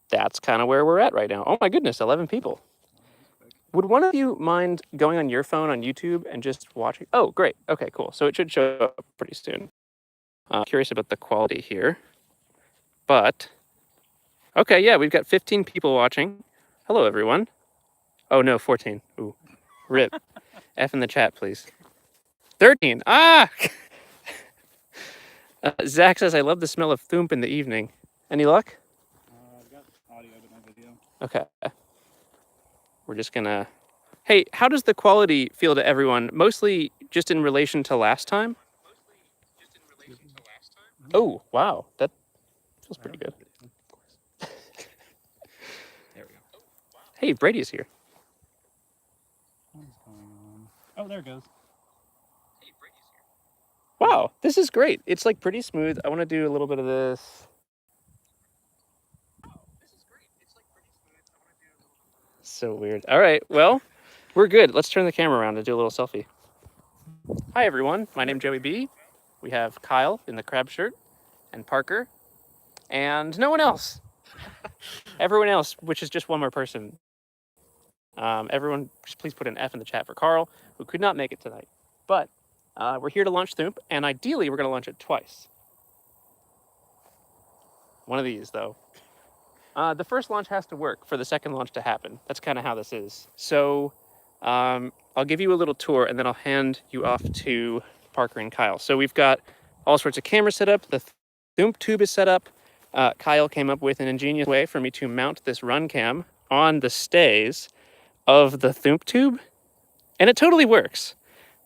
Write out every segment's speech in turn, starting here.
that's kind of where we're at right now. Oh my goodness, 11 people. Would one of you mind going on your phone on YouTube and just watching? Oh, great. Okay, cool. So it should show up pretty soon. I'm curious about the quality here. But, okay, yeah, we've got 15 people watching. Hello, everyone. Oh, no, 14. Ooh, rip. F in the chat, please. 13. Ah! Zach says, I love the smell of Thoomp in the evening. Any luck? I've got audio, but no video. Okay. We're just gonna... Hey, how does the quality feel to everyone? Mostly just in relation to last time? Oh, wow. That feels pretty good. There we go. Hey, Brady's here. What is going on? Oh, there it goes. Wow, this is great. It's like pretty smooth. I want to do a little bit of this. So weird. All right, well, we're good. Let's turn the camera around and do a little selfie. Hi, everyone. My name's Joey B. We have Kyle in the crab shirt and Parker and no one else. Everyone else, which is just one more person. Everyone, just please put an F in the chat for Carl, who could not make it tonight. But we're here to launch Thoomp, and ideally, we're going to launch it twice. One of these, though. The first launch has to work for the second launch to happen. That's kind of how this is. So I'll give you a little tour, and then I'll hand you off to Parker and Kyle. So we've got all sorts of cameras set up. The Thoomp tube is set up. Kyle came up with an ingenious way for me to mount this run cam on the stays of the Thoomp tube, and it totally works.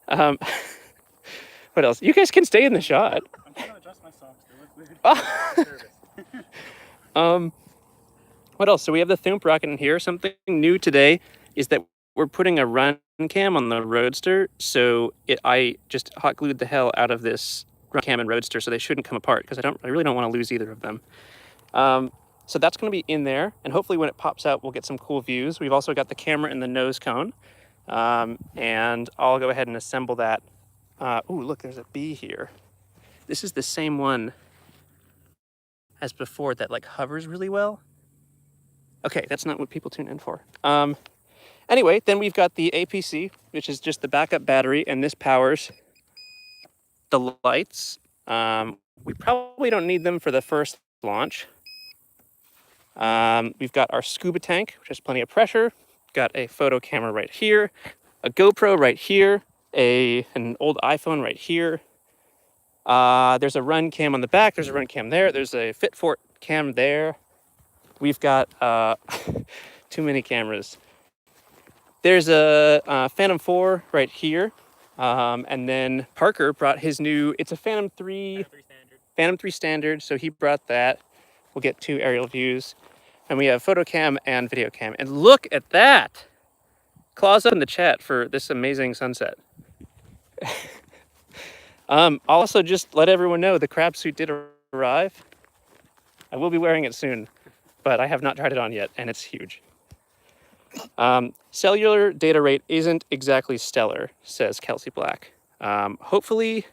What else? You guys can stay in the shot. I'm trying to adjust my socks. They look weird. What else? So we have the Thoomp rocket in here. Something new today is that we're putting a run cam on the Roadster. So I just hot glued the hell out of this run cam and Roadster, so they shouldn't come apart because I really don't want to lose either of them. So that's going to be in there, and hopefully when it pops out, we'll get some cool views. We've also got the camera in the nose cone, and I'll go ahead and assemble that. Ooh, look, there's a bee here. This is the same one as before that like hovers really well. Okay, that's not what people tune in for. Anyway, then we've got the APC, which is just the backup battery, and this powers the lights. We probably don't need them for the first launch. We've got our scuba tank, which has plenty of pressure. Got a photo camera right here, a GoPro right here, an old iPhone right here. There's a run cam on the back. There's a run cam there. There's a FitFort cam there. We've got too many cameras. There's a Phantom 4 right here. And then Parker brought his new, it's a Phantom 3 standard. So he brought that. We'll get 2 aerial views. And we have photo cam and video cam. And look at that. Claws up in the chat for this amazing sunset. I'll also just let everyone know the crab suit did arrive. I will be wearing it soon, but I have not tried it on yet, and it's huge. Cellular data rate isn't exactly stellar, says Kelsey Black. Hopefully,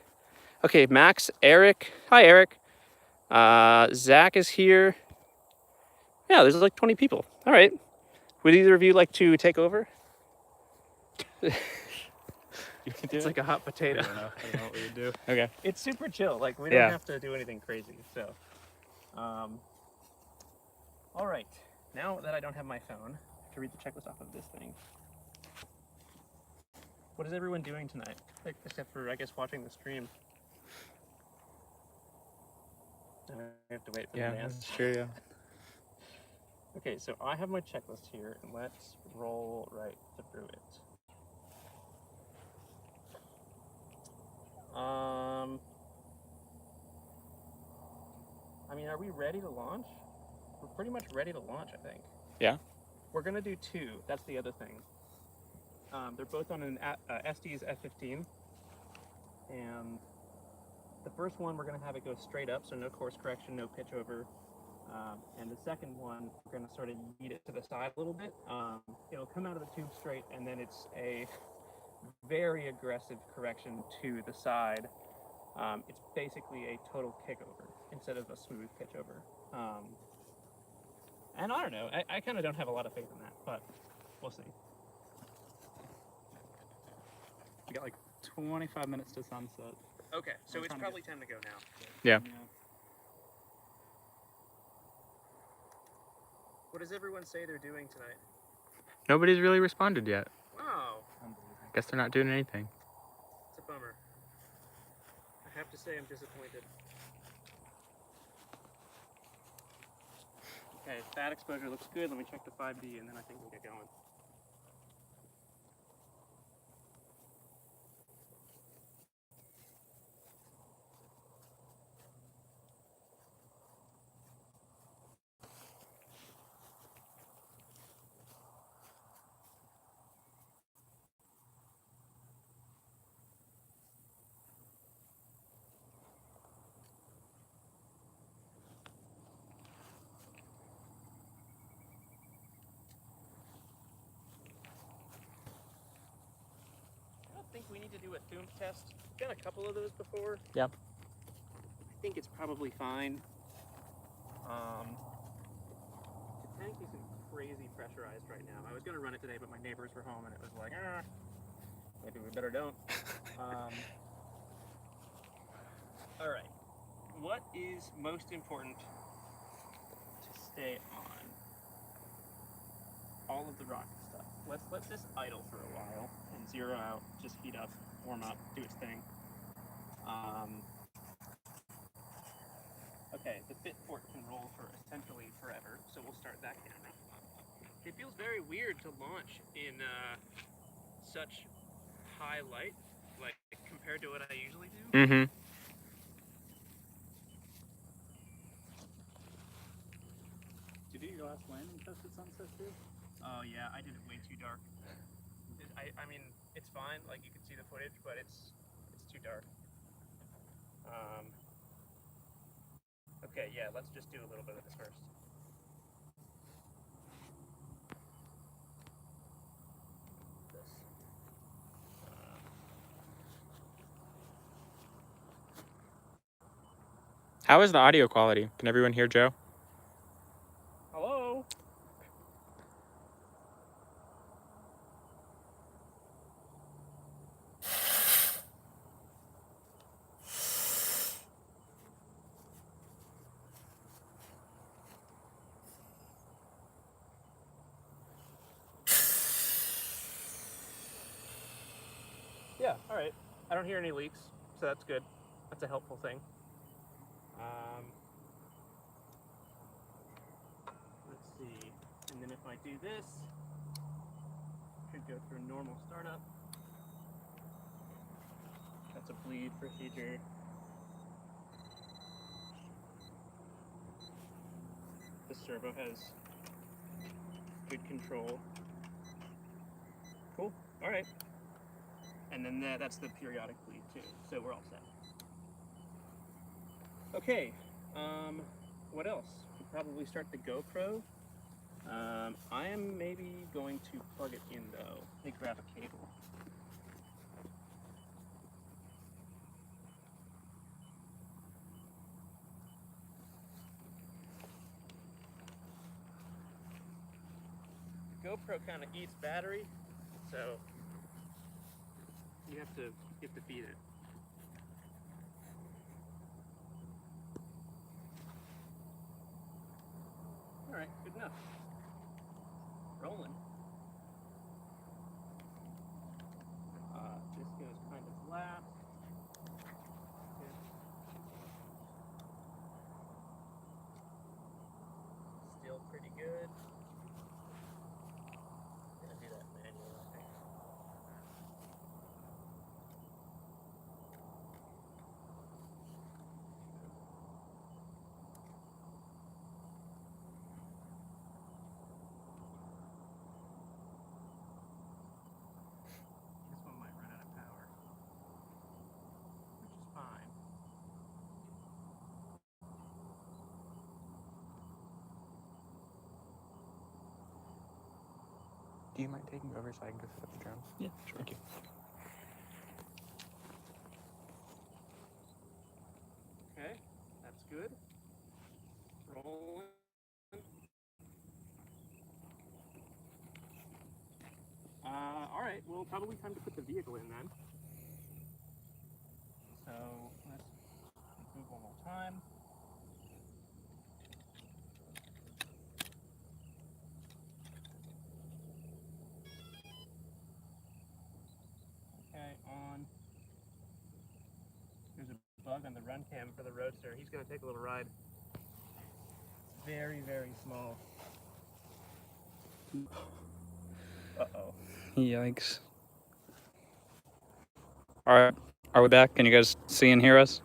okay, Max, Eric, hi Eric. Zach is here. Yeah, there's like 20 people. All right. Would either of you like to take over? You can do It's it. like a hot potato. I don't know what we would do. Okay. It's super chill. Like we Yeah. don't have to do anything crazy. So, all right. Now that I don't have my phone, I have to read the checklist off of this thing. What is everyone doing tonight? Like, except for, I guess, watching the stream. And I have to wait for the dance. That's true. Yeah. Okay, so I have my checklist here, and let's roll right through it. I mean, are we ready to launch? We're pretty much ready to launch, I think. Yeah. We're gonna do 2. That's the other thing. They're both on an SD's F15, and the first one we're gonna have it go straight up, so no course correction, no pitch over. And the second one, we're gonna sort of yeet it to the side a little bit. It'll come out of the tube straight, and then it's a very aggressive correction to the side. It's basically a total kickover instead of a smooth pitch over. And I don't know, I kind of don't have a lot of faith in that, but we'll see. We got like 25 minutes to sunset. Okay, so We're it's trying to probably time to go now. Yeah. What does everyone say they're doing tonight? Nobody's really responded yet. Wow, Unbelievable. Guess they're not doing anything. it's a bummer. I have to say I'm disappointed. Okay, fat exposure looks good. Let me check the 5D and then I think we'll get going. I don't think we need to do a Thoomp test. We've done a couple of those before. Yep. I think it's probably fine. The tank isn't crazy pressurized right now. I was going to run it today, but my neighbors were home and it was like, maybe we better don't. All right. What is most important to stay on? All of the rocket stuff. Let's let this idle for a while and zero out, just heat up, warm up, do its thing. Okay, the fit port can roll for essentially forever, so we'll start that camera. It feels very weird to launch in such high light, like compared to what I usually do. Mm-hmm. Did you do your last landing test at sunset too? Oh yeah, I did it way too dark. I mean, it's fine, like you can see the footage, but it's too dark. Okay, yeah, let's just do a little bit of this first. This. How is the audio quality? Can everyone hear Joe? Hello? Yeah, all right. I don't hear any leaks, so that's good. That's a helpful thing. Let's see. And then if I do this, should go through normal startup. That's a bleed procedure. The servo has good control. Cool. All right. And then that's the periodic bleed too. So we're all set. Okay. What else? We'll probably start the GoPro. I am maybe going to plug it in though. Let me grab a cable. The GoPro kind of eats battery, so you have to feed it. All right, good enough. Rolling. This goes kind of last. Still pretty good. I'm gonna do that manually, I think. This one might run out of power, which is fine. Do you mind taking over so I can go set up the drone? Yeah, sure. Thank you. Okay, that's good. Rolling. right, well, probably time to put the vehicle in then. So let's move one more time. Okay, on. There's a bug on the run cam for the Roadster. He's gonna take a little ride. Very, very small. Uh-oh. Yikes. All right, are we back? Can you guys see and hear us?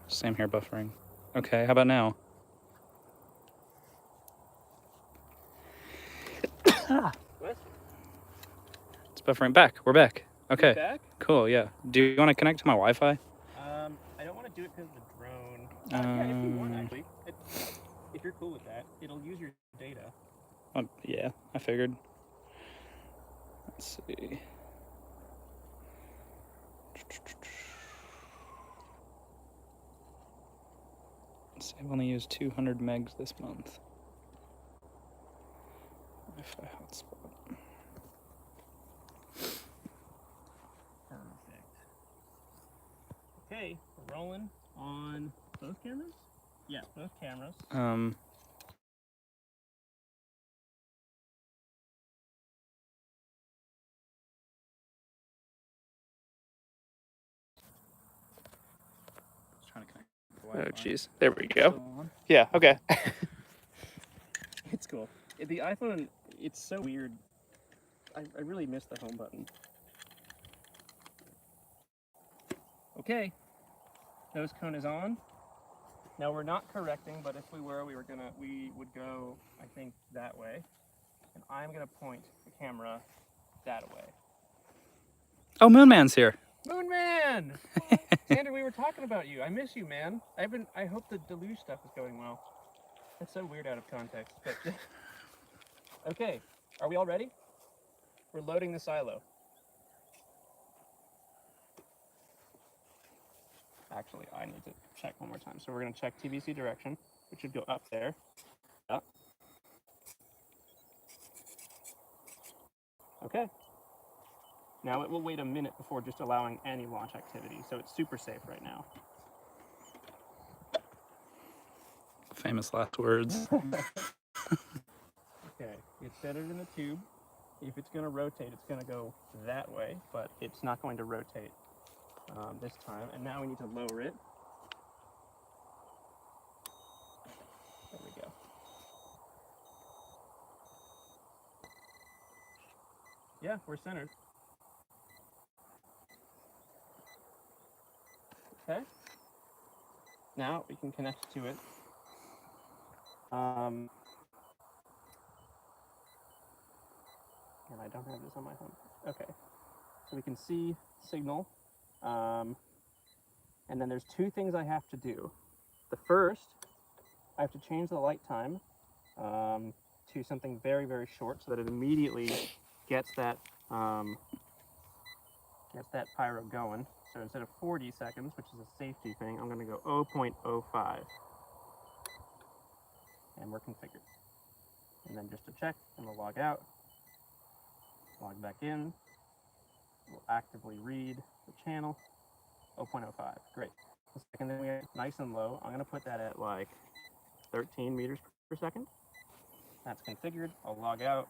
Same here, buffering. Okay, how about now? What? It's buffering back. We're back. Okay, Back? cool, yeah. Do you want to connect to my Wi-Fi? I don't want to do it because of the drone. Yeah, if you want, actually. If you're cool with that, it'll use your data. Oh, yeah, I figured. Let's see. Let's see, I've only used 200 megs this month. Wi-Fi hotspot. Perfect. Okay, we're rolling on both cameras? Yeah, both cameras. Trying to connect to Oh, Wi-Fi. jeez. There we go. Yeah, okay. It's cool. The iPhone, it's so weird. I really miss the home button. Okay, nose cone is on. Now we're not correcting, but if we were, we would go, I think, that way. And I'm gonna point the camera that way. Oh, Moonman's here. Moon Man! Xander, we were talking about you. I miss you, man. I hope the deluge stuff is going well. That's so weird out of context, but okay. Are we all ready? We're loading the silo. Actually, I need to check one more time. So we're gonna check TBC direction, which should go up there. Yeah. Okay. Now it will wait a minute before just allowing any launch activity, so it's super safe right now. Famous last words. Okay, it's centered in the tube. If it's going to rotate, it's going to go that way, but it's not going to rotate this time. And now we need to lower it. There we go. Yeah, we're centered. Okay. Now we can connect to it. And I don't have this on my phone. Okay. So we can see signal. And then there's two things I have to do. The first, I have to change the light time to something very, very short so that it immediately gets that pyro going. So instead of 40 seconds, which is a safety thing, I'm going to go 0.05. And we're configured. And then just to check, and we'll log out, log back in. We'll actively read the channel, 0.05. Great. The second thing we have nice and low, I'm going to put that at like 13 meters per second. That's configured. I'll log out,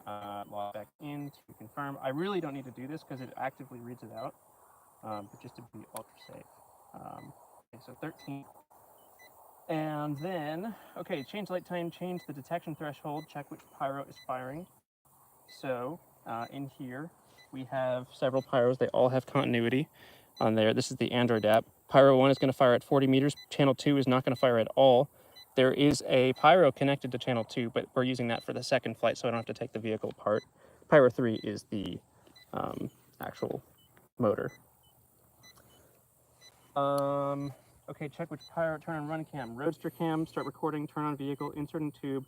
log back in to confirm. I really don't need to do this because it actively reads it out, but just to be ultra safe. Okay, so 13. And then, okay, change light time, change the detection threshold, check which pyro is firing. So in here, we have several pyros. They all have continuity on there. This is the Android app. Pyro 1 is going to fire at 40 meters. Channel 2 is not going to fire at all. There is a pyro connected to channel 2, but we're using that for the second flight, so I don't have to take the vehicle apart. Pyro 3 is the actual motor. Okay, check which pyro, turn on run cam. Roadster cam, start recording, turn on vehicle, insert in tube.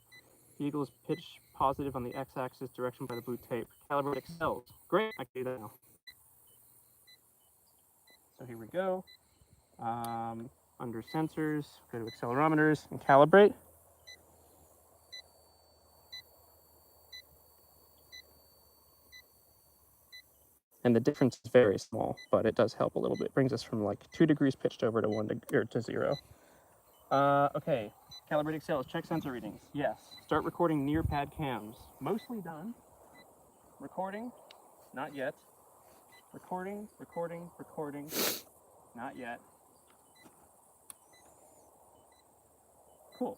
Vehicle is pitch positive on the x-axis, direction by the blue tape. Calibrate excels. Great, I can do that now. So here we go. Under sensors, go to accelerometers and calibrate. And the difference is very small, but it does help a little bit. It brings us from like 2 degrees pitched over to 0. Okay, calibrating cells, check sensor readings. Yes. Start recording near pad cams. Mostly done. Recording, not yet. Recording, recording, recording, not yet. Cool.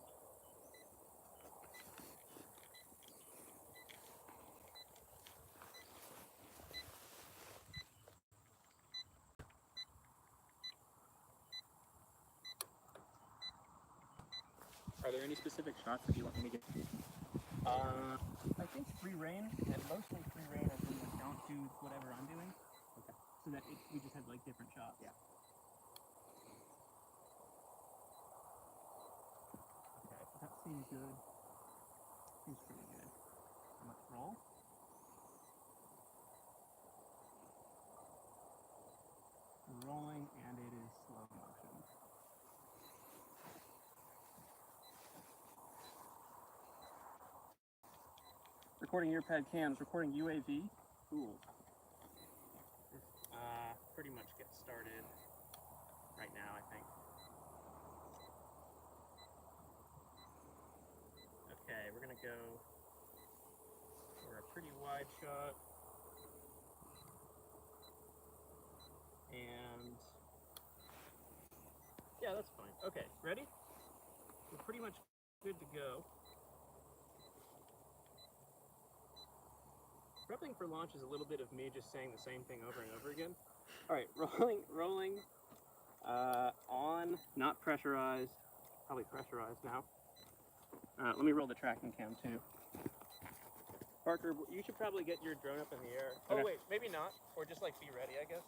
Are there any specific shots that you want me to get? I think free reign, and mostly free reign as in like don't do whatever I'm doing. Okay. So that we just have like different shots. Yeah. Okay, that seems good. Seems pretty good. Let's roll. Rolling, and it is slow motion. Recording ear pad cams, recording UAV. Cool. Pretty much get started right now, I think. Okay, we're gonna go for a pretty wide shot. And yeah, that's fine. Okay, ready? We're pretty much good to go. Prepping for launch is a little bit of me just saying the same thing over and over again. All right, rolling, on, not pressurized, probably pressurized now. Let me roll the tracking cam too. Parker, you should probably get your drone up in the air. Okay. Oh wait, maybe not, or just like be ready, I guess.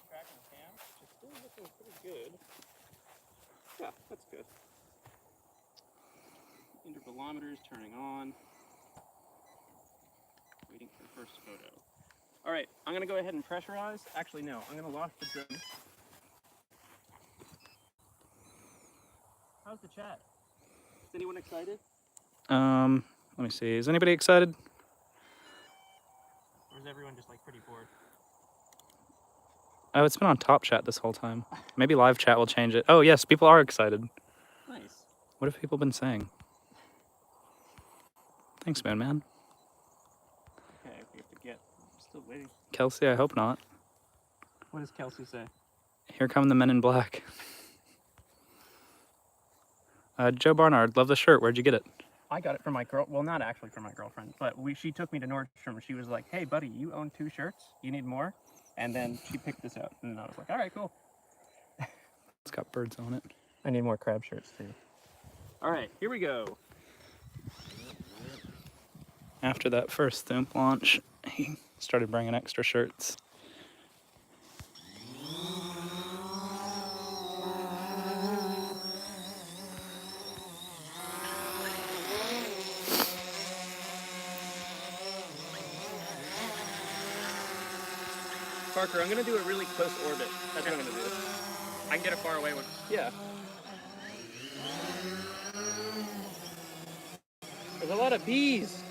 Tracking cam, which is still looking pretty good. Yeah, that's good. Intervalometer is turning on. Waiting for the first photo. All right, I'm gonna go ahead and pressurize. Actually, no, I'm gonna launch the drone. How's the chat? Is anyone excited? Let me see. Is anybody excited? Or is everyone just like pretty bored? Oh, it's been on top chat this whole time. Maybe live chat will change it. Oh, yes, people are excited. Nice. What have people been saying? Thanks, man. Okay, we have to get. I'm still waiting. Kelsey, I hope not. What does Kelsey say? Here come the men in black. Joe Barnard, love the shirt. Where'd you get it? I got it from my girl. Well, not actually from my girlfriend, but she took me to Nordstrom. She was like, "Hey, buddy, you own 2 shirts. You need more?" And then she picked this out, and I was like, "All right, cool." It's got birds on it. I need more crab shirts too. All right, here we go. After that first Thoomp launch, he started bringing extra shirts. Parker, I'm gonna do a really close orbit. That's what I'm gonna do. I can get it far away with. Yeah. There's a lot of bees.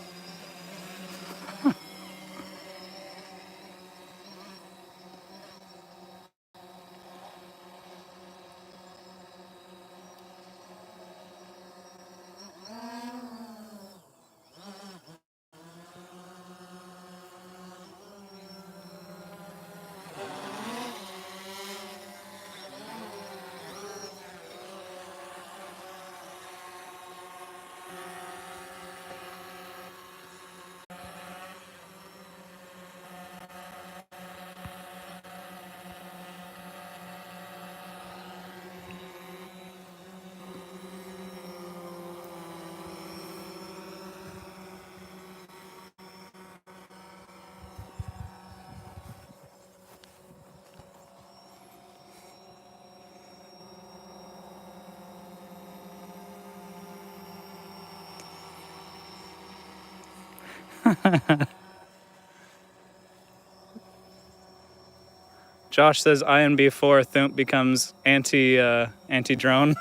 Josh says INB4 Thoomp becomes anti-drone.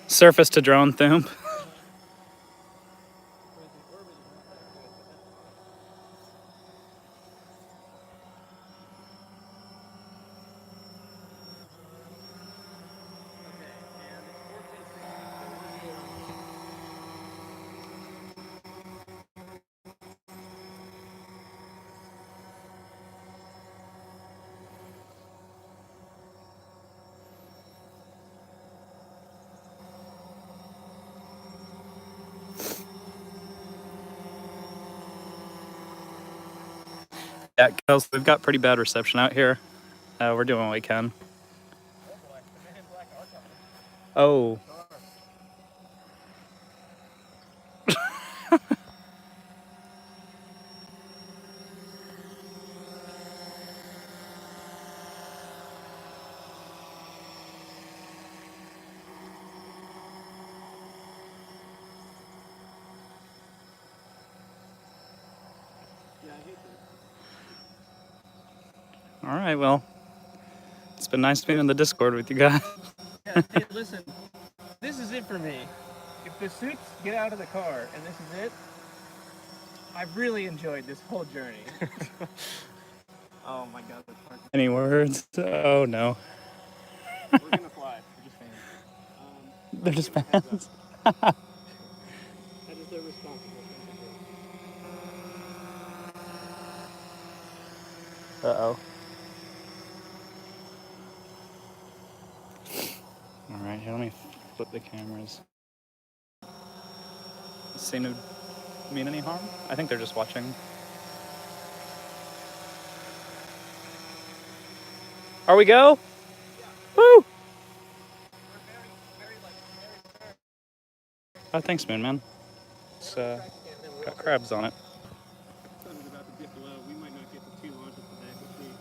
Surface to drone Thoomp. Yeah, Kels, we've got pretty bad reception out here. We're doing what we can. Oh. All right, well, it's been nice being in the Discord with you guys. Yeah, hey, listen, this is it for me. If the suits get out of the car and this is it, I've really enjoyed this whole journey. Oh my god, that's hard. Any words? Oh no. We're gonna fly. We're just fans. They're just fans. That is their responsible thing to do. Uh-oh. All right, here, let me flip the cameras. Seem to mean any harm? I think they're just watching. Are we go? Yeah. Woo! Very Oh, thanks, Moon Man. It's got crabs on it. sun is about to dip below. We might not get to 2 launches today. We'll see.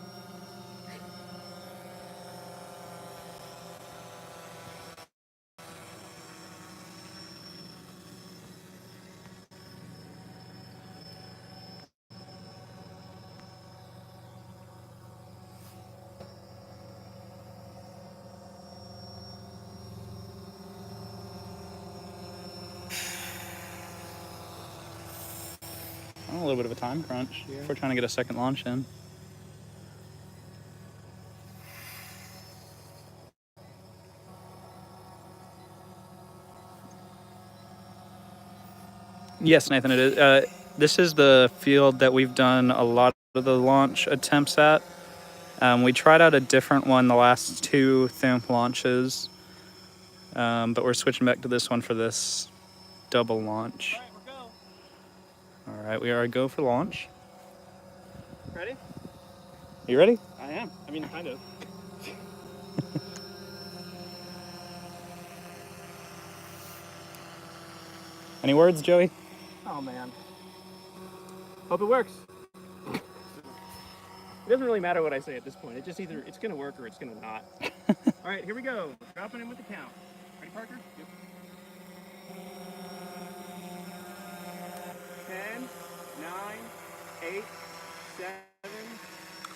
Oh, a little bit of a time crunch. Yeah. We're trying to get a second launch in. Yes, Nathan, it is. This is the field that we've done a lot of the launch attempts at. We tried out a different one the last 2 Thoomp launches, but we're switching back to this one for this double launch. All right, we're go. All right, we are a go for launch. Ready? You ready? I am. I mean, kind of. Any words, Joey? Oh man. Hope it works. It doesn't really matter what I say at this point. It just either it's gonna work or it's gonna not. All right, here we go. Dropping in with the count. Ready, Parker? Yep. 10, 9, 8, 7,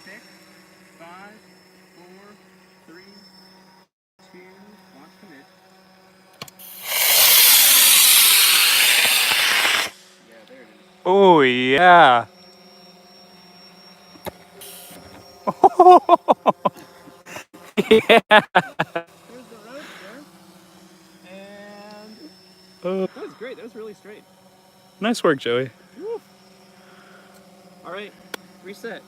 6, 5, 4, 3, 2, launch commit. Yeah, there it is. Oh, yeah. Yeah. There's the roadster. And that was great. That was really straight. Nice work, Joey. Woo. All right, reset.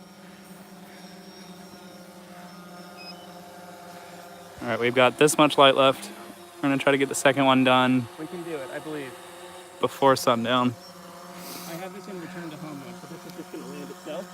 All right, we've got this much light left. We're gonna try to get the second one done We can do it, I believe. before sundown. I have this in return to home mode, so this is just gonna land itself.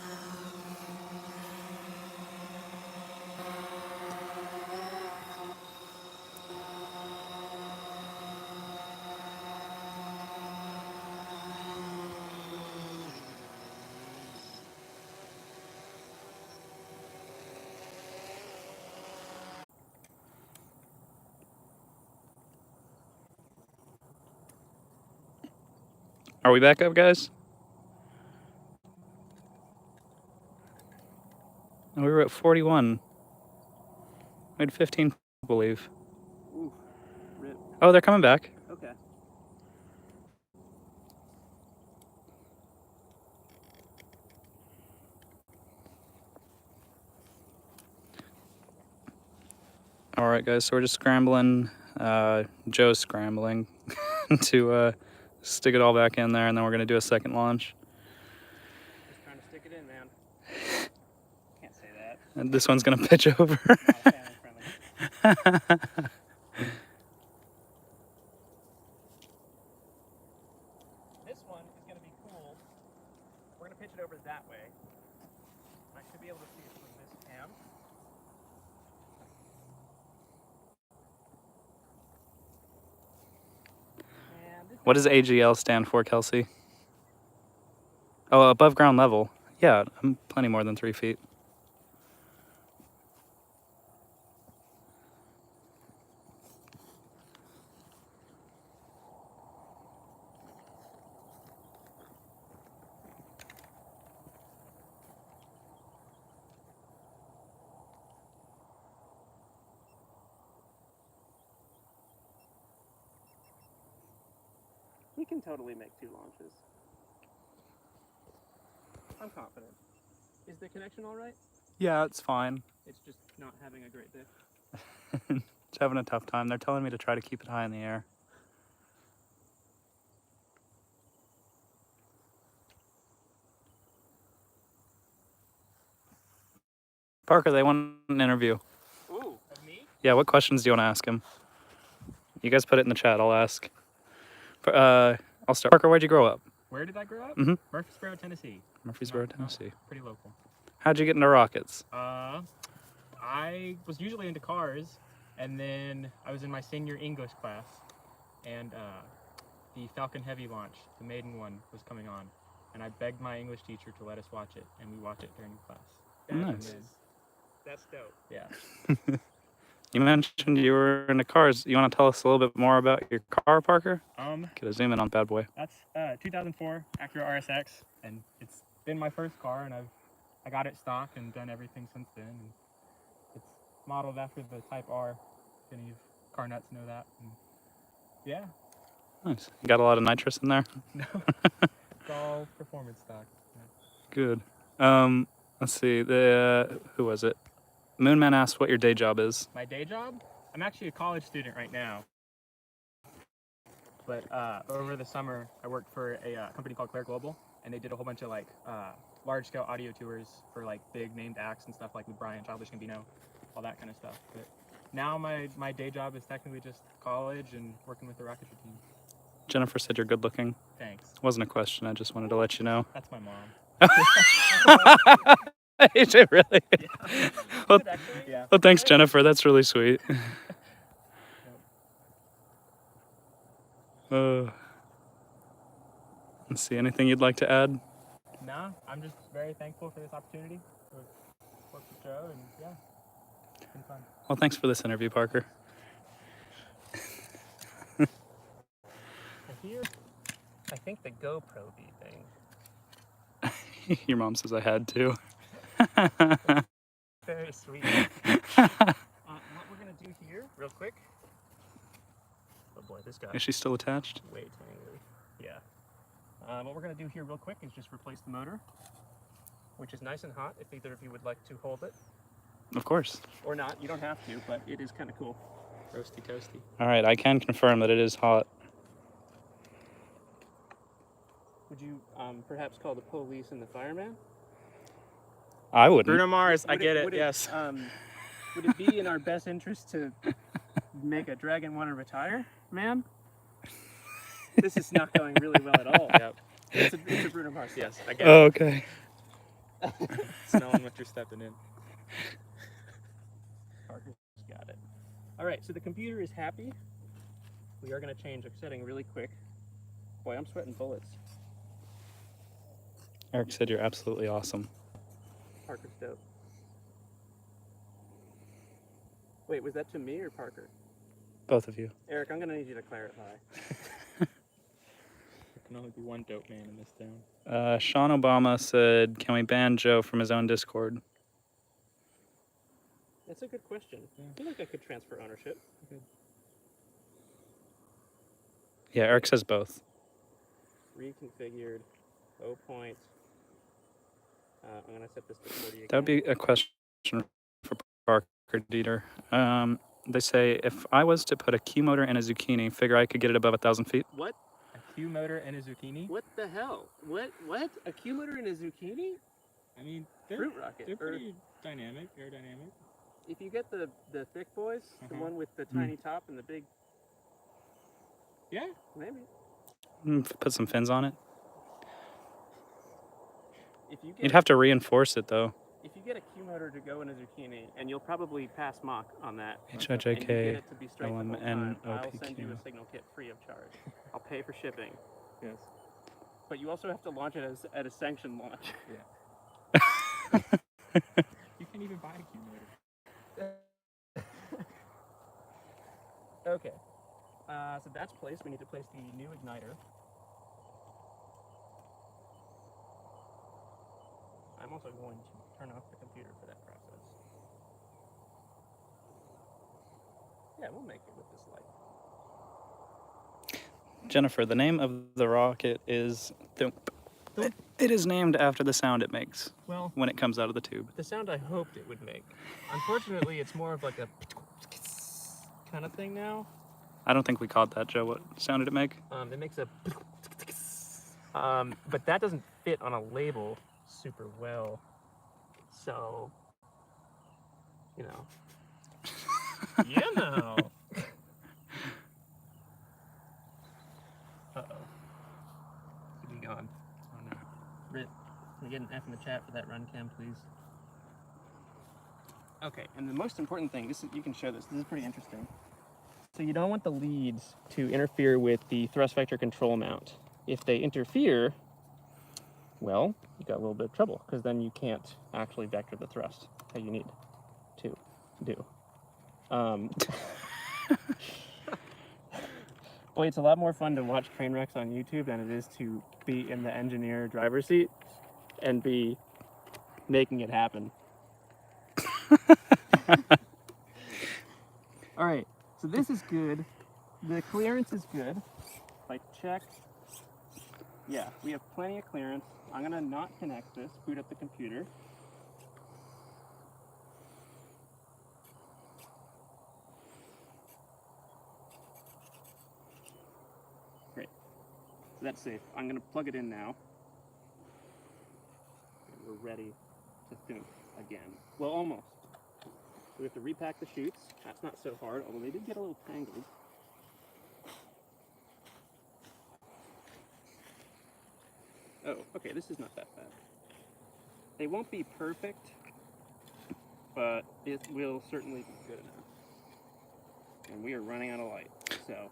Are we back up, guys? We were at 41. We had 15 people leave. Ooh, rip. Oh, they're coming back. Okay. All right, guys. So we're just scrambling. Joe's scrambling to stick it all back in there, and then we're gonna do a second launch. Just trying to stick it in, man. Can't say that. And this one's gonna pitch over. Not family friendly. This one is going to be cool. We're going to pitch it over that way. I should be able to see it from this cam. And this What does AGL stand for, Kelsey? Oh, above ground level. Yeah, I'm plenty more than 3 feet. we can totally make 2 launches. I'm confident. Is the connection all right? Yeah, it's fine. It's just not having a great day. It's having a tough time. They're telling me to try to keep it high in the air. Parker, they want an interview. Ooh, of me? Yeah, what questions do you want to ask him? You guys put it in the chat. I'll ask. I'll start. Parker, where'd you grow up? Where did I grow up? Mhm. Murfreesboro, Tennessee. Murfreesboro, Not- Tennessee. Pretty local. How'd you get into rockets? I was usually into cars, and then I was in my senior English class, and the Falcon Heavy launch, the maiden one, was coming on, and I begged my English teacher to let us watch it, and we watched it during class. Nice. And then- That's dope. yeah. You mentioned you were into cars. You want to tell us a little bit more about your car, Parker? Get a zoom in on bad boy. That's 2004 Acura RSX, and it's been my first car, and I got it stock and done everything since then. And it's modeled after the Type R. If any of car nuts know that. And yeah, Nice. You got a lot of nitrous in there? no, it's all performance stock. Good. Let's see. Who was it? Moonman asked what your day job is. My day job? I'm actually a college student right now. But over the summer, I worked for a company called Claire Global, and they did a whole bunch of like large-scale audio tours for like big named acts and stuff like with Brian, Childish Gambino, all that kind of stuff. But now my day job is technically just college and working with the rocketry team. Jennifer said you're good looking. Thanks. Wasn't a question. I just wanted to let you know. That's my mom. Is it really? Yeah. Well, Actually, yeah. well, thanks, Jennifer. That's really sweet. Let's see. Anything you'd like to add? No, I'm just very thankful for this opportunity to work with Joe, and yeah, it's been fun. Well, thanks for this interview, Parker. I think the GoPro thing. Your mom says I had to. Very sweet. What we're gonna do here, real quick. Oh boy, this got Is she still attached? way tangly. Yeah. What we're gonna do here, real quick, is just replace the motor, which is nice and hot. If either of you would like to hold it, Of course. or not, you don't have to, but it is kind of cool. Roasty toasty. All right, I can confirm that it is hot. Would you perhaps call the police and the fireman? I wouldn't. Bruno Mars, I Would get it. would Yes. Would it be in our best interest to make a dragon want to retire, ma'am? This is not going really well at all. Yep. It's a Bruno Mars. Yes, I get Oh, okay. it. Smelling what you're stepping in. Parker's got it. All right, so the computer is happy. We are going to change a setting really quick. Boy, I'm sweating bullets. Eric said you're absolutely awesome. Parker's dope. Wait, was that to me or Parker? Both of you. Eric, I'm going to need you to clarify. I can only might be one dope man in this town. Sean Obama said, "Can we ban Joe from his own Discord?" That's a good question. Yeah. I feel like I could transfer ownership. Yeah, Eric says both. Reconfigured. point. I'm gonna set this to 40 again. That would be a question for Parker Dieter. They say, if I was to put a Q motor in a zucchini, figure I could get it above 1,000 feet? What? A Q motor and a zucchini? What the hell? What? A Q motor in a zucchini? I mean, Fruit rocket. They're pretty dynamic, aerodynamic. If you get the thick boys, the one with the tiny top and the big. Yeah. Maybe. Put some fins on it. If you get You'd have to reinforce it, though. If you get a Q motor to go in a zucchini, and you'll probably pass mock on that, and you HIJK get it to be straight the whole time, I'll LMNOPQ. send you a signal kit free of charge. I'll pay for shipping. Yes. But you also have to launch it at a sanctioned launch. Yeah. You can't even buy a Q motor. Okay. So that's placed. We need to place the new igniter. I'm also going to turn off the computer for that process. Yeah, we'll make it with this light. Jennifer, the name of the rocket is Thoomp. It is named after the sound it makes when it comes out of the tube. The sound I hoped it would make. Unfortunately, it's more of like a kind of thing now. I don't think we caught that, Joe. What sound did it make? It makes a but that doesn't fit on a label super well. So, you know. Uh-oh. Should be gone. Oh no. Rip, can we get an F in the chat for that run cam, please? Okay, and the most important thing, you can show this is pretty interesting. So you don't want the leads to interfere with the thrust vector control mount. If they interfere, well, you got a little bit of trouble, because then you can't actually vector the thrust that you need to do. Boy, it's a lot more fun to watch train wrecks on YouTube than it is to be in the engineer driver's seat and be making it happen. All right, so this is good. The clearance is good. If I check, yeah, we have plenty of clearance. I'm gonna not connect this, boot up the computer. Great, so that's safe. I'm gonna plug it in now. We're ready to Thoomp again. Well, almost. So we have to repack the chutes. That's not so hard, although they did get a little tangled. Oh, okay, this is not that bad. They won't be perfect, but it will certainly be good enough. And we are running out of light, so.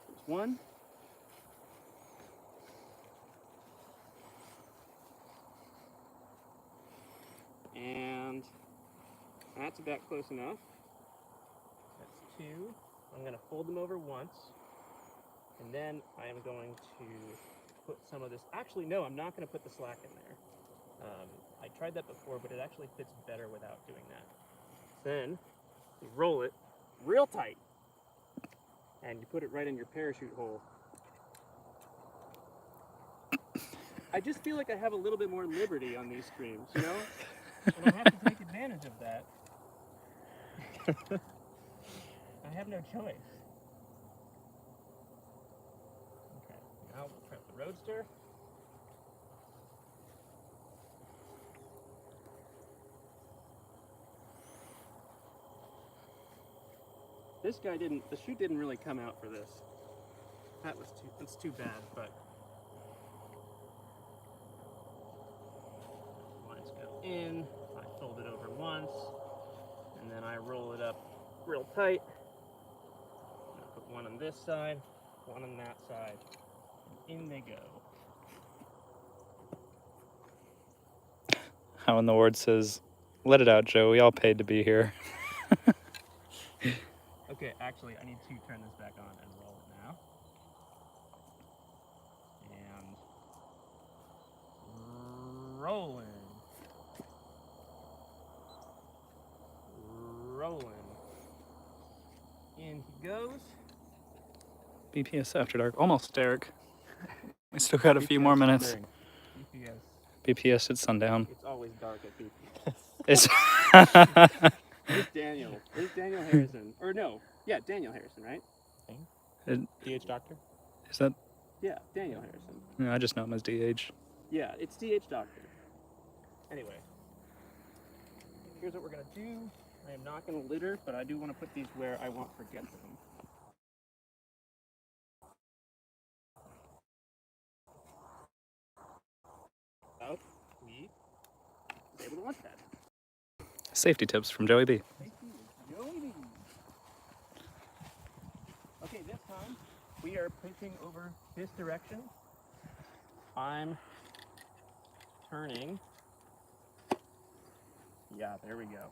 There's one. And that's about close enough. That's two. I'm going to fold them over once. And then I am going to put some of this. Actually, no, I'm not going to put the slack in there. I tried that before, but it actually fits better without doing that. Then you roll it real tight. And you put it right in your parachute hole. I just feel like I have a little bit more liberty on these streams, you know? And I have to take advantage of that. I have no choice. Okay, now we'll prep the roadster. This guy didn't, the chute didn't really come out for this. That's too bad, but. Lines go in, I fold it over once, and then I roll it up real tight. I put one on this side, one on that side, and in they go. How in the word says, "Let it out, Joe. We all paid to be here." Okay, actually, I need to turn this back on and roll it now. rolling. Rolling. In he goes. BPS After Dark. Almost, Derek. We still got a few more minutes. BPS. BPS at sundown. It's always dark at BPS. It's Where's Daniel? Where's Daniel Harrison? Or no, yeah, Daniel Harrison, right? DH Doctor? Is that? Yeah, Daniel Harrison. No, I just know him as DH. Yeah, it's DH Doctor. Anyway, here's what we're gonna do. I am not gonna litter, but I do want to put these where I won't forget them. Oh, we was able to launch that. Safety tips from Joey B. Thank you, Joey. Okay, this time we are pitching over this direction. I'm turning. Yeah, there we go.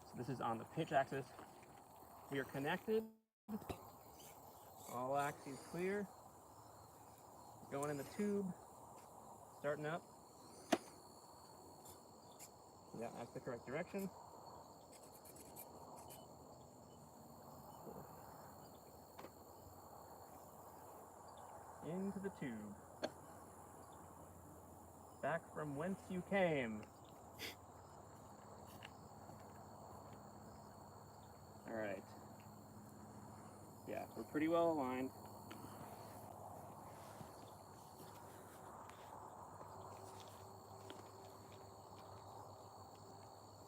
So this is on the pitch axis. We are connected. All axes clear. Going in the tube. Starting up. Yeah, that's the correct direction. Into the tube. Back from whence you came. All right. Yeah, we're pretty well aligned.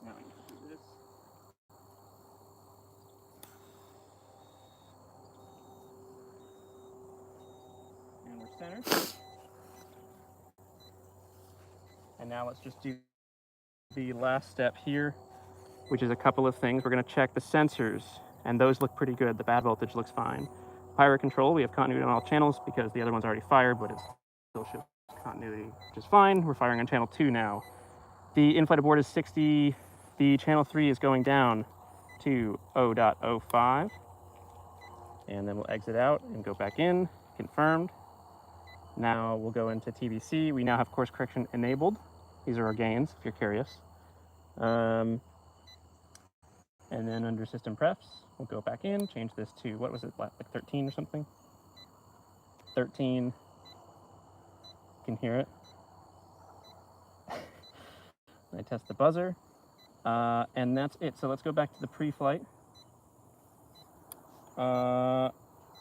Now I need to do this. And we're centered. And now let's just do the last step here, which is a couple of things. We're going to check the sensors, and those look pretty good. The bad voltage looks fine. Pyro control, we have continuity on all channels because the other one's already fired, but it still shows continuity, which is fine. We're firing on channel 2 now. The in-flight abort is 60. The channel 3 is going down to 0.05. And then we'll exit out and go back in, confirmed. Now we'll go into TBC. We now have course correction enabled. These are our gains, if you're curious. And then under system prefs, we'll go back in, change this to, what was it, like 13 or something? 13. You can hear it. I test the buzzer. And that's it. So let's go back to the pre-flight. All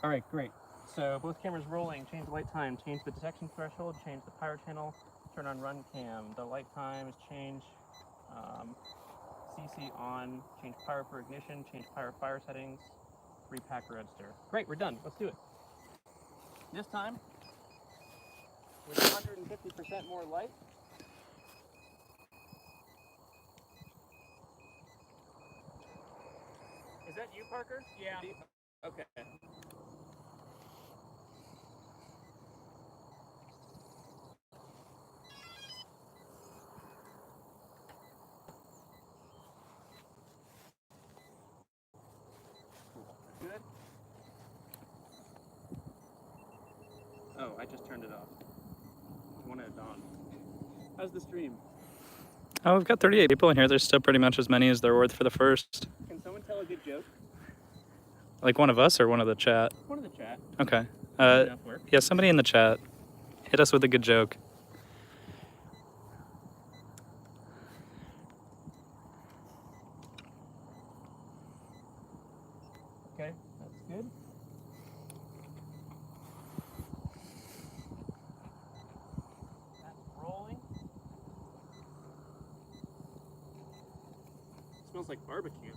right, great. So both cameras rolling, change the light time, change the detection threshold, change the pyro channel, turn on run cam. The light time is change CC on, change pyro for ignition, change pyro fire settings, repack roadster. Great, we're done. Let's do it. This time, with 150% more light. Is that you, Parker? Yeah. Okay. Good. Oh, I just turned it off. I wanted it on. How's the stream? Oh, we've got 38 people in here. There's still pretty much as many as there were for the first. Can someone tell a good joke? Like one of us or one of the chat? One of the chat. Okay. Enough work. Yeah, somebody in the chat. Hit us with a good joke. Okay, that's good. That's rolling. Smells like barbecue.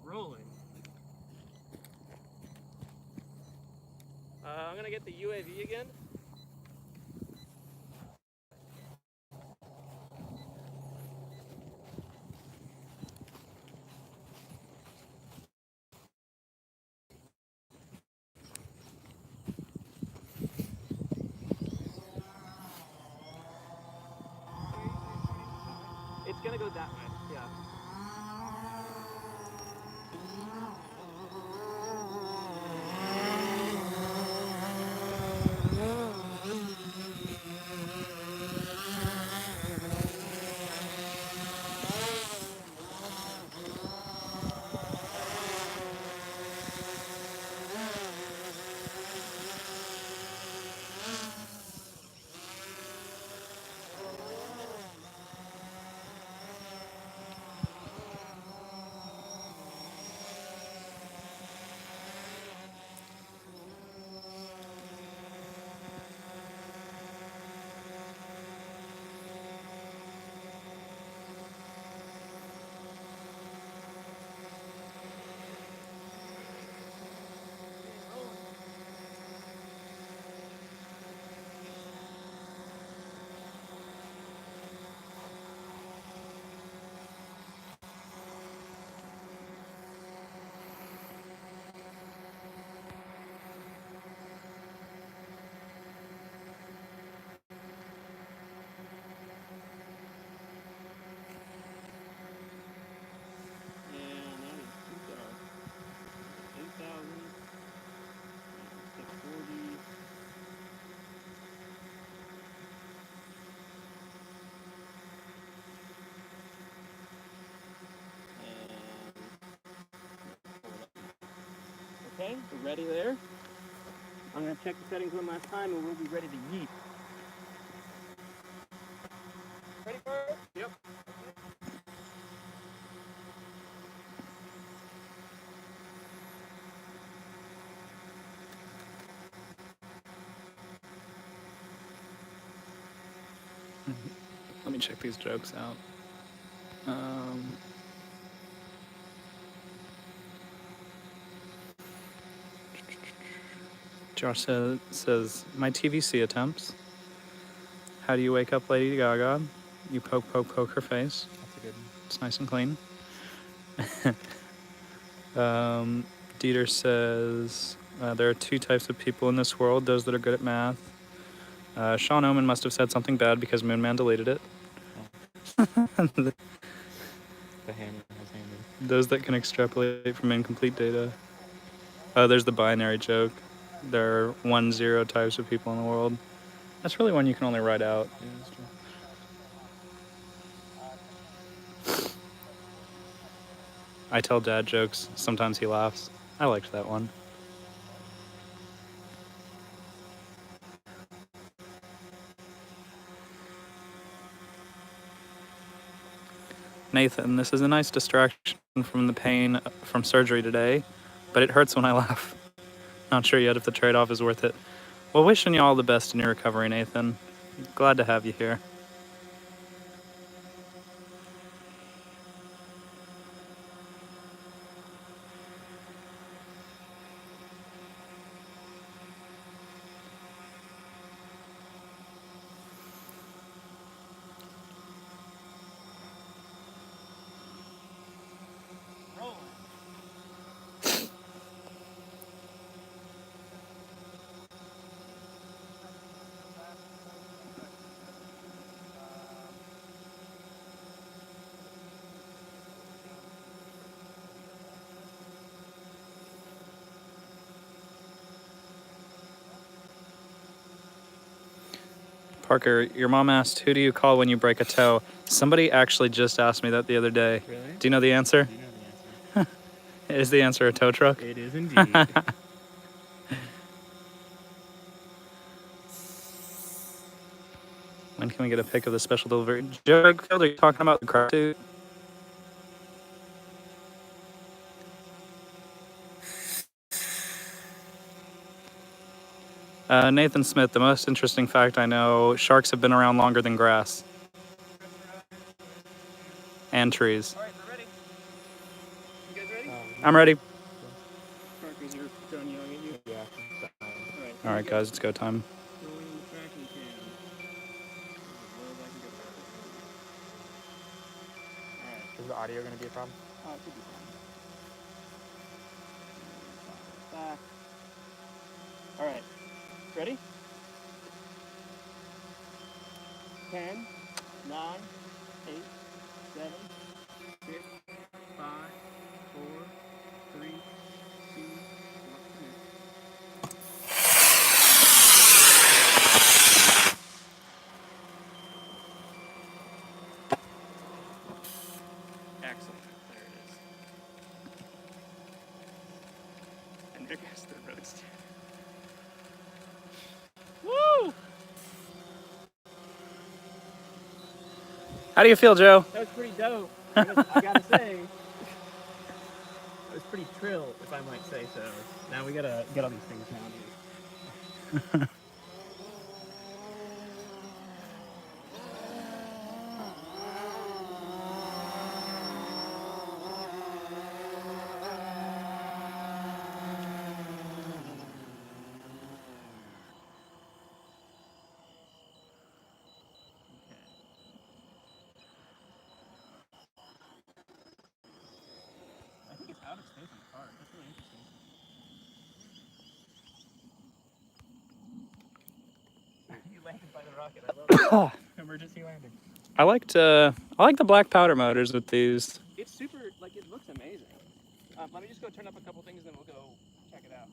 Rolling. I'm gonna get the UAV again. It's gonna go that way, yeah. Okay, we're ready there. I'm gonna check the settings one last time and we'll be ready to yeet. Ready for it? Yep. Let me check these jokes out. Josh says, my TVC attempts. How do you wake up Lady Gaga? You poke her face. That's a good one. It's nice and clean. Dieter says, there are two types of people in this world, those that are good at math. Sean Oman must have said something bad because Moonman deleted it. The hammer has hammered. Those that can extrapolate from incomplete data. There's the binary joke. There are 1-0 types of people in the world. That's really one you can only write out. Yeah, that's true. I tell dad jokes. Sometimes he laughs. I liked that one. Nathan, this is a nice distraction from the pain from surgery today, but it hurts when I laugh. Not sure yet if the trade-off is worth it. Well, wishing you all the best in your recovery, Nathan. Glad to have you here. Parker, your mom asked, who do you call when you break a toe? Somebody actually just asked me that the other day. Really? Do you know the answer? Do you know the answer? Is the answer a tow truck? It is indeed. When can we get a pic of the special delivery? Jared Field, are you talking about the crab suit? Nathan Smith, the most interesting fact I know, sharks have been around longer than grass. And trees. All right, we're ready. You guys ready? I'm ready. Parker's are done yelling at you. Yeah. All right. All right, guys, it's go time. Rolling the tracking cam. As low as I can go. All right. Is the audio going to be a problem? It should be fine. Back. All right. Ready? 10, 9, 8, 7, 6, 5, 4, 3, 2, 1. Excellent. There it is. And there goes the roadster. Woo! How do you feel, Joe? That was pretty dope. I gotta say. That was pretty trill, if I might say so. Now we gotta get all these things mounted. I think it's out of space on the card. That's really interesting. You landed by the rocket. I love it. Emergency landing. I like the black powder motors with these. It's super, like, it looks amazing. Let me just go turn up a couple things, then we'll go check it out.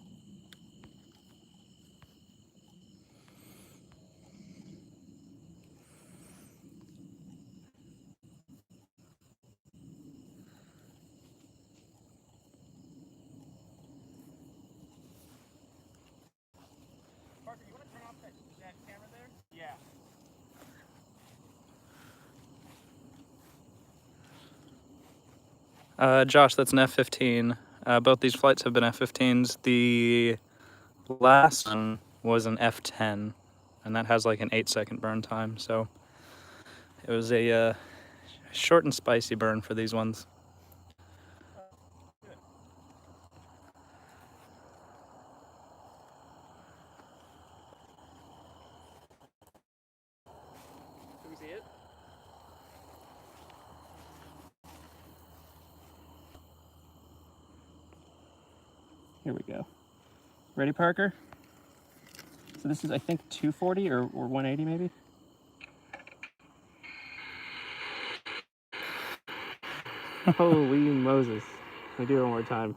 Josh, that's an F-15. Both these flights have been F-15s. The last one was an F-10, and that has like an 8-second burn time. So it was a short and spicy burn for these ones. Can we see it? Here we go. Ready, Parker? So this is, I think, 240 or 180 maybe? Holy Moses. Let me do it one more time.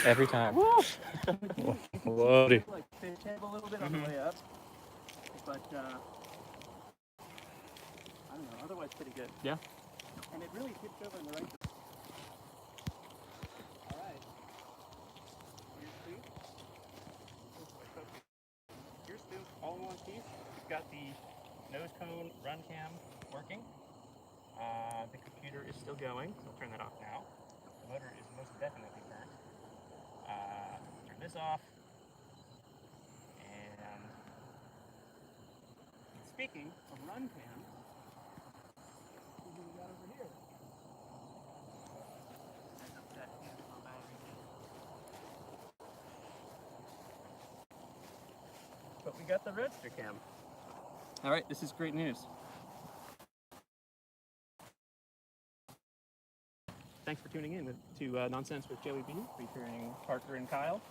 Every time. Bloody. Like fish head a little bit on the way up, but I don't know. Otherwise, pretty good. Yeah. And it really tipped over in the right direction. All right. Here's Thoomp all in one piece. We've got the nose cone run cam working. The computer is still going, so I'll turn that off now. The motor is most definitely burnt. Turn this off. And speaking of run cams, see who we got over here. But we got the Roadster cam. All right, this is great news. Thanks for tuning in to Nonsense with Joey B, featuring Parker and Kyle.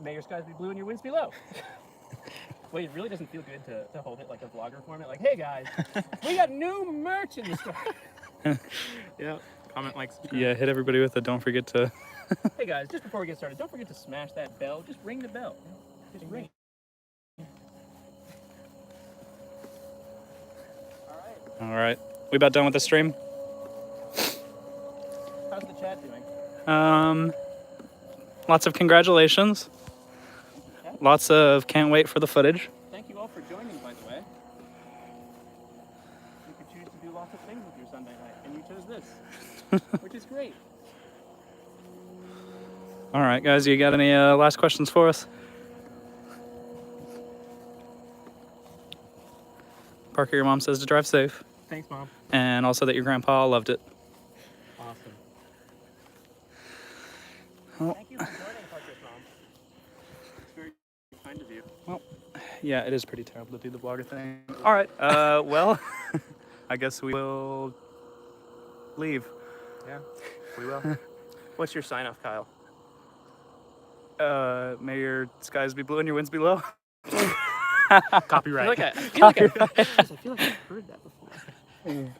May your skies be blue and your winds be low. Wait, it really doesn't feel good to hold it like a vlogger format. Like, hey guys, we got new merch in the store. Yeah. Comment, like, subscribe. Yeah, hit everybody with a don't forget to... Hey guys, just before we get started, don't forget to smash that bell. Just ring the bell. Just ring it. All right. All right. We about done with the stream? How's the chat doing? Lots of congratulations. Lots of can't wait for the footage. Thank you all for joining, by the way. You could choose to do lots of things with your Sunday night, and you chose this, which is great. All right, guys, you got any last questions for us? Parker, your mom says to drive safe. Thanks, Mom. And also that your grandpa loved it. Awesome. Oh, Thank you for joining, Parker's mom. It's very kind of you. well, yeah, it is pretty terrible to do the vlogger thing. All right, well, I guess we will leave. Yeah, we will. What's your sign off, Kyle? May your skies be blue and your winds be low. Copyright. I feel like I've heard that before.